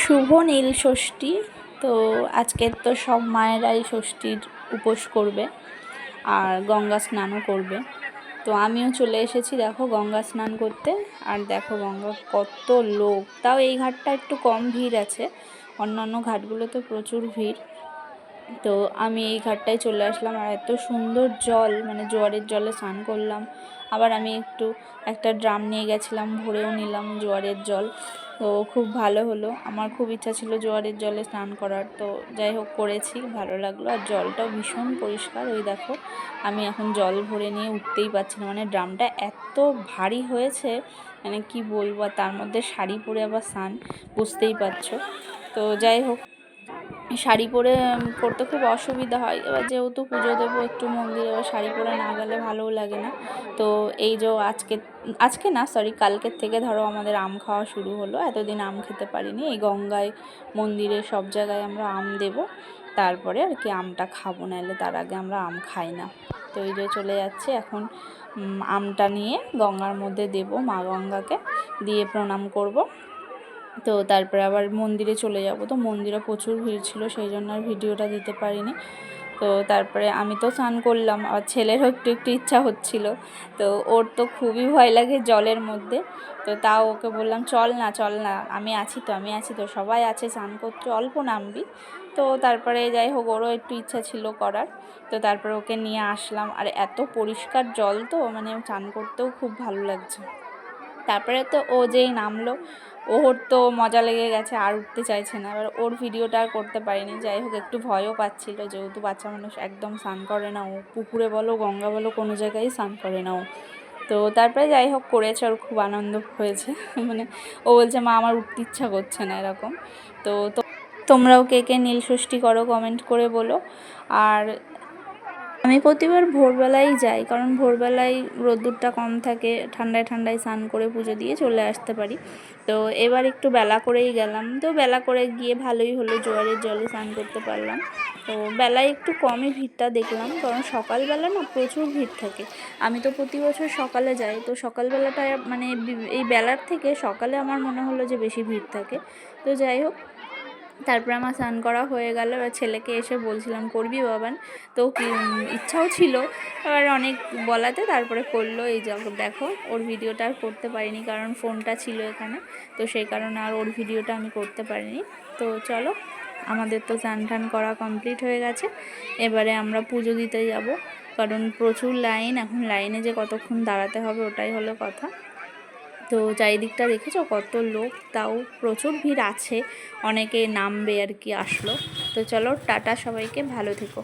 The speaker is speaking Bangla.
শুভ নীল ষষ্ঠী। তো আজকের তো সব মায়েরাই ষষ্ঠীর উপোস করবে আর গঙ্গা স্নানও করবে। তো আমিও চলে এসেছি দেখো গঙ্গা স্নান করতে। আর দেখো গঙ্গা কত লোক, তাও এই ঘাটটা একটু কম ভিড় আছে, অন্যান্য ঘাটগুলোতে প্রচুর ভিড়। তো আমি এই ঘাটটায় চলে আসলাম আর এত সুন্দর জল, মানে জোয়ারের জলে স্নান করলাম। আবার আমি একটা ড্রাম নিয়ে গেছিলাম, ভরেও নিলাম জোয়ারের জল। তো খুব ভালো হলো, আমার খুব ইচ্ছা ছিল জোয়ারের জলে স্নান করার, তো যাই হোক করেছি, ভালো লাগলো। আর জলটাও ভীষণ পরিষ্কার। ওই দেখো আমি এখন জল ভরে নিয়ে উঠতেই পারছি না, মানে ড্রামটা এত ভারী হয়েছে, মানে কি বলবো। আর তার মধ্যে শাড়ি পরে আবার স্নান, বুঝতেই পারছো। তো যাই হোক, শাড়ি পরে করতে খুব অসুবিধা হয়। এবার যেহেতু পুজো দেবো একটু মন্দিরে, এবার শাড়ি পরে না গেলে ভালোও লাগে না। তো এই যে আজকে না সরি কালকের থেকে ধরো আমাদের আম খাওয়া শুরু হলো। এতদিন আম খেতে পারিনি, এই গঙ্গায় মন্দিরে সব জায়গায় আমরা আম দেব, তারপরে আর কি আমটা খাবো, নাহলে তার আগে আমরা আম খাই না। তো এই যে চলে যাচ্ছে এখন, আমটা নিয়ে গঙ্গার মধ্যে দেব, মা গঙ্গাকে দিয়ে প্রণাম করব। তো তারপরে আবার মন্দিরে চলে যাব। তো মন্দিরে প্রচুর ভিড় ছিল, সেই জন্য আর ভিডিওটা দিতে পারিনি। তো তারপরে আমি তো স্নান করলাম, আর ছেলেরও একটু একটু ইচ্ছা হচ্ছিল। তো ওর তো খুবই ভয় লাগে জলের মধ্যে। তো তাও ওকে বললাম চল না চল না, আমি আছি তো সবাই আছে, স্নান করতে অল্প নামবি। তো তারপরে যাই হোক ওরও একটু ইচ্ছা ছিল করার। তো তারপরে ওকে নিয়ে আসলাম, আর এত পরিষ্কার জল, তো মানে স্নান করতেও খুব ভালো লাগছে। তারপরে তো ও যেই নামলো, ওর তো মজা লেগে গেছে, আর উঠতে চাইছে না। এবার ওর ভিডিওটা আর করতে পারিনি। যাই হোক একটু ভয়ও পাচ্ছিল, যেহেতু বাচ্চা মানুষ, একদম স্নান করে না ও, পুকুরে বলো গঙ্গা বলো কোনো জায়গায় স্নান করে না ও। তো তারপরে যাই হোক করেছে, ওর খুব আনন্দ হয়েছে মানে ও বলছে মা আমার উঠতে ইচ্ছা করছে না এরকম। তো তোমরাও কে কে নীল ষষ্ঠী করো কমেন্ট করে বলো। আর আমি প্রতিবার ভোরবেলাই যাই, কারণ ভোরবেলায় রোদ্দুরটা কম থাকে, ঠান্ডায় ঠান্ডায় স্নান করে পুজো দিয়ে চলে আসতে পারি। তো এবার একটু বেলা করেই গেলাম, তো বেলা করে গিয়ে ভালোই হলো, জোয়ারের জলে স্নান করতে পারলাম। তো বেলায় একটু কমই ভিড়টা দেখলাম, কারণ সকালবেলা না প্রচুর ভিড় থাকে। আমি তো প্রতি বছর সকালে যাই, তো সকালবেলাটা মানে এই বেলার থেকে সকালে আমার মনে হলো যে বেশি ভিড় থাকে। তো যাই হোক, তারপরে আমার স্নান করা হয়ে গেল। এবার ছেলেকে এসে বলছিলাম করবি বাবান, তো কি ইচ্ছাও ছিল, এবার অনেক বলাতে তারপরে করলো। এই দেখো ওর ভিডিওটা আর করতে পারিনি, কারণ ফোনটা ছিল এখানে, তো সেই কারণে আর ওর ভিডিওটা আমি করতে পারিনি। তো চলো, আমাদের তো স্নান টান করা কমপ্লিট হয়ে গেছে, এবারে আমরা পুজো দিতে যাব, কারণ প্রচুর লাইন। এখন লাইনে যে কতক্ষণ দাঁড়াতে হবে ওটাই হলো কথা। তো চারিদিকটা দেখেছো কত লোক, তাও প্রচুর ভিড় আছে, অনেকে নামবে আর কি আসলো। তো চলো টাটা, সবাইকে ভালো থেকো।